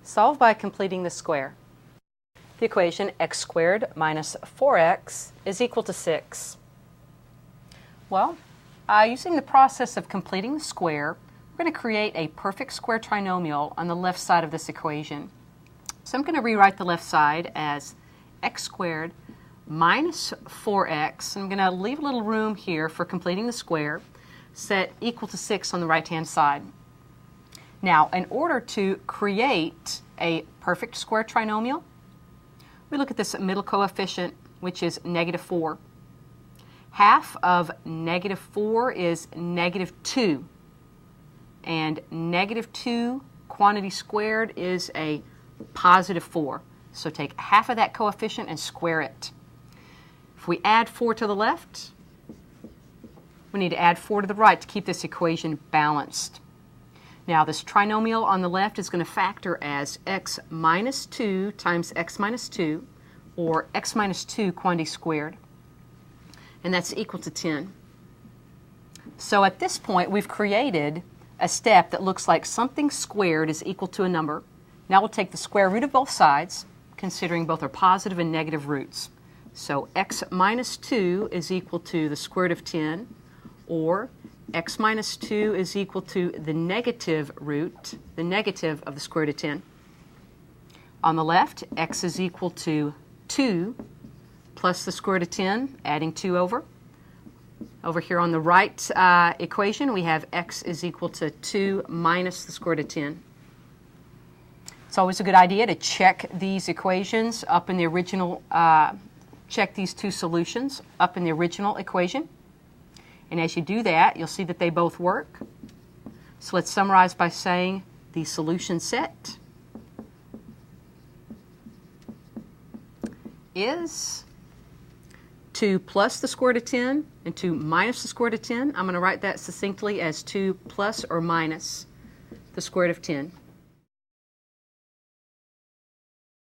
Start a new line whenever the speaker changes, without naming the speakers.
Solve by completing the square. The equation x squared minus 4x is equal to 6. Well, using the process of completing the square, we're going to create a perfect square trinomial on the left side of this equation. So I'm going to rewrite the left side as x squared minus 4x. I'm going to leave a little room here for completing the square, set equal to 6 on the right-hand side. Now, in order to create a perfect square trinomial, we look at this middle coefficient, which is -4. Half of -4 is -2. And -2 quantity squared is a +4. So take half of that coefficient and square it. If we add 4 to the left, we need to add 4 to the right to keep this equation balanced. Now this trinomial on the left is going to factor as x minus 2 times x minus 2, or x minus 2 quantity squared, and that's equal to 10. So at this point we've created a step that looks like something squared is equal to a number. Now we'll take the square root of both sides, considering both are positive and negative roots. So x minus 2 is equal to the square root of 10, or x minus 2 is equal to the negative root, the negative of the square root of 10. On the left, x is equal to 2 plus the square root of 10, adding 2 over. Over here on the right equation, we have x is equal to 2 minus the square root of 10. It's always a good idea to check these equations up in the original, check these two solutions up in the original equation. And as you do that, you'll see that they both work. So let's summarize by saying the solution set is 2 plus the square root of 10 and 2 minus the square root of 10. I'm going to write that succinctly as 2 plus or minus the square root of 10.